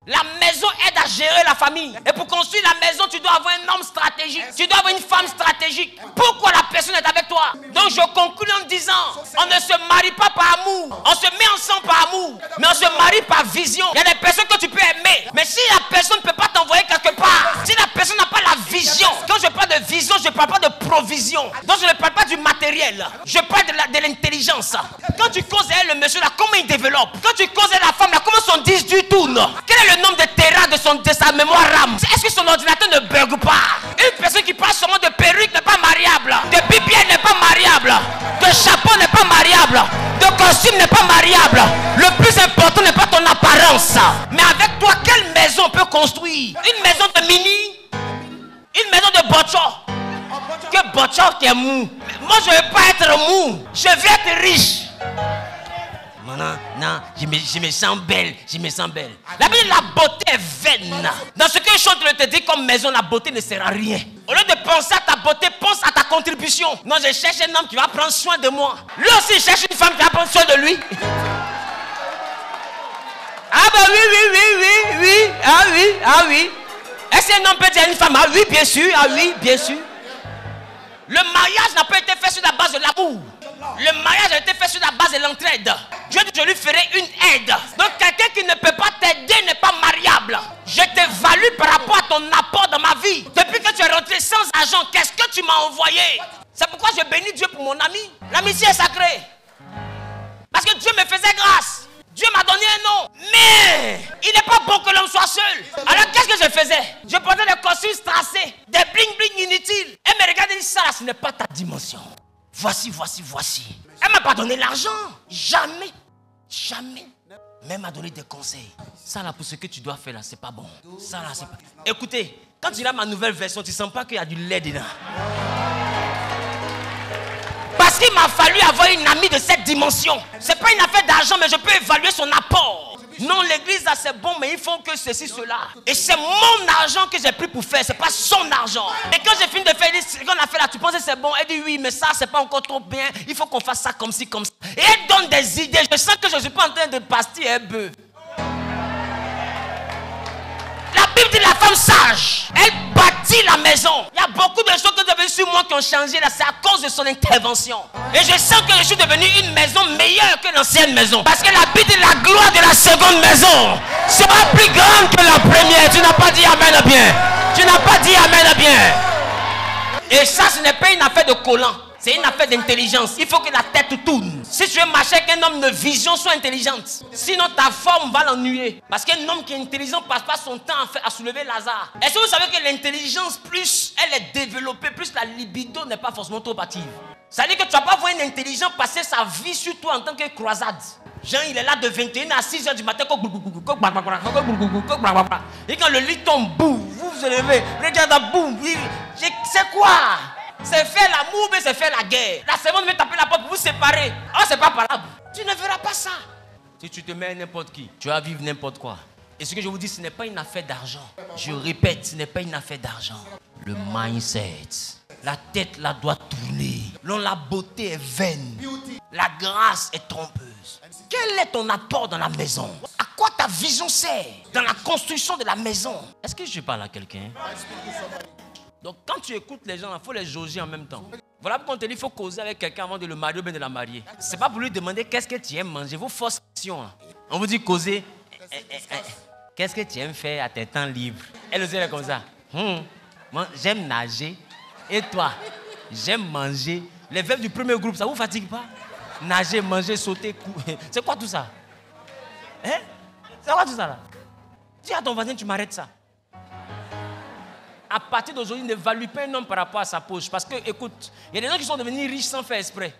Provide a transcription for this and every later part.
La maison aide à gérer la famille. Et pour construire la maison, tu dois avoir un homme stratégique. Tu dois avoir une femme stratégique. Pourquoi la personne est avec toi? Donc je conclue en disant, on ne se marie pas par amour. On se met ensemble par amour. Mais on se marie par vision. Il y a des personnes que tu peux aimer. Mais si la personne ne peut pas t'envoyer quelque part, si la personne n'a pas la vision. Quand je parle de vision, je ne parle pas de provision. Donc je ne parle pas du matériel. Je parle de l'intelligence. Quand tu causes avec le monsieur là, comment il développe? Quand tu causes avec la femme là, comment son disque du tourne? Quel est le nombre de terras de sa mémoire RAM? Est-ce que son ordinateur ne bug pas? Une personne qui parle seulement de perruque n'est pas mariable. De bibière n'est pas mariable. De chapeau n'est pas mariable. De costume n'est pas mariable. Le plus important n'est pas ton apparence. Mais avec toi, quelle maison on peut construire? Une maison de mini? Une maison de bocho? Que bocho qui est mou? Moi je ne veux pas être mou. Je veux être riche. Non, je me sens belle, je me sens belle. La beauté est vaine. Dans ce que je suis en train de te dire comme maison, la beauté ne sert à rien. Au lieu de penser à ta beauté, pense à ta contribution. Non, je cherche un homme qui va prendre soin de moi. Lui aussi, il cherche une femme qui va prendre soin de lui. Ah bah oui. Ah oui. Est-ce qu'un homme peut dire à une femme, ah oui, bien sûr, Le mariage n'a pas été fait sur la base de l'amour. Le mariage a été fait sur la base de l'entraide. Dieu dit, je lui ferai une aide. Donc quelqu'un qui ne peut pas t'aider n'est pas mariable. Je t'évalue par rapport à ton apport dans ma vie. Depuis que tu es rentré sans argent, qu'est-ce que tu m'as envoyé? C'est pourquoi je bénis Dieu pour mon ami. L'amitié est sacrée. Parce que Dieu me faisait grâce. Dieu m'a donné un nom. Mais il n'est pas bon que l'homme soit seul. Alors qu'est-ce que je faisais? Je prenais des costumes strassés, des bling-bling inutiles. Elle me regardait et dit, ça là, ce n'est pas ta dimension. Voici. Elle ne m'a pas donné l'argent. Jamais. Mais elle m'a donné des conseils. Ça là, pour ce que tu dois faire là, c'est pas bon. Ça là, c'est pas... Écoutez, quand tu as ma nouvelle version, tu ne sens pas qu'il y a du lait dedans. Parce qu'il m'a fallu avoir une amie de cette dimension. Ce n'est pas une affaire d'argent, mais je peux évaluer son apport. Non, l'église là c'est bon, mais il faut que ceci, cela. Et c'est mon argent que j'ai pris pour faire, c'est pas son argent. Et quand j'ai fini de faire, ce qu'on a fait là, tu penses que c'est bon? Elle dit oui, mais ça c'est pas encore trop bien. Il faut qu'on fasse ça comme ci, comme ça. Et elle donne des idées. Je sens que je ne suis pas en train de pastiller un bœuf. La Bible dit la femme sage, elle bâtit la maison. Il y a beaucoup de choses que j'ai vues sur moi qui ont changé là, c'est à cause de son intervention. Et je sens que je suis devenu une maison meilleure que l'ancienne maison. Parce que la Bible dit la gloire de la seconde maison sera plus grande que la première. Tu n'as pas dit amen bien. Et ça, ce n'est pas une affaire de collant. C'est une affaire d'intelligence. Il faut que la tête tourne. Si tu veux marcher avec un homme de vision, sois intelligente. Sinon, ta forme va l'ennuyer. Parce qu'un homme qui est intelligent ne passe pas son temps à soulever Lazare. Est-ce que vous savez que l'intelligence, plus elle est développée, plus la libido n'est pas forcément trop active. Ça veut dire que tu ne vas pas voir un intelligent passer sa vie sur toi en tant que croisade. Jean, il est là de 21 à 6 h du matin. Et quand le lit tombe, boum, vous vous levez. Regarde, boum. C'est quoi? C'est faire l'amour, mais c'est faire la guerre. La seconde veut taper la porte pour vous séparer. Oh, c'est pas palable. Tu ne verras pas ça. Si tu te mets à n'importe qui, tu vas vivre n'importe quoi. Et ce que je vous dis, ce n'est pas une affaire d'argent. Je répète, ce n'est pas une affaire d'argent. Le mindset. La tête là doit tourner. Non, la beauté est vaine. La grâce est trompeuse. Quel est ton apport dans la maison? À quoi ta vision sert dans la construction de la maison? Est-ce que je parle à quelqu'un? Donc quand tu écoutes les gens, il faut les jauger en même temps. Voilà pourquoi on te dit qu'il faut causer avec quelqu'un avant de le marier ou bien de la marier. Ce n'est pas pour lui demander qu'est-ce que tu aimes manger. Vos forces. On vous dit causer. Qu'est-ce que tu aimes faire à tes temps libres? Elle aussi elle est comme ça. Moi j'aime nager. Et toi? J'aime manger. Les verbes du premier groupe, ça ne vous fatigue pas? Nager, manger, sauter, courir. C'est quoi tout ça? Hein? C'est quoi tout ça là? Dis à ton voisin, tu m'arrêtes ça. À partir d'aujourd'hui, n'évalue pas un homme par rapport à sa poche. Parce que, écoute, il y a des gens qui sont devenus riches sans faire exprès.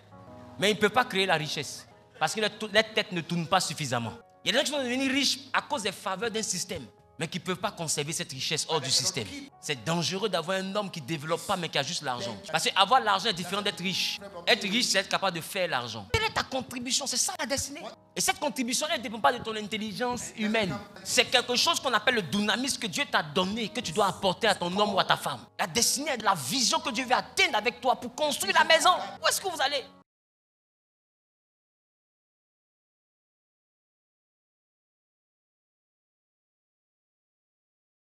Mais ils ne peuvent pas créer la richesse. Parce que leur tête ne tourne pas suffisamment. Il y a des gens qui sont devenus riches à cause des faveurs d'un système. Mais qui ne peuvent pas conserver cette richesse hors du système. C'est dangereux d'avoir un homme qui ne développe pas, mais qui a juste l'argent. Parce qu'avoir l'argent est différent d'être riche. Être riche, c'est être capable de faire l'argent. Quelle est ta contribution? C'est ça la destinée. Et cette contribution, elle ne dépend pas de ton intelligence humaine. C'est quelque chose qu'on appelle le dynamisme que Dieu t'a donné, que tu dois apporter à ton homme ou à ta femme. La destinée est de la vision que Dieu veut atteindre avec toi pour construire la maison. Où est-ce que vous allez?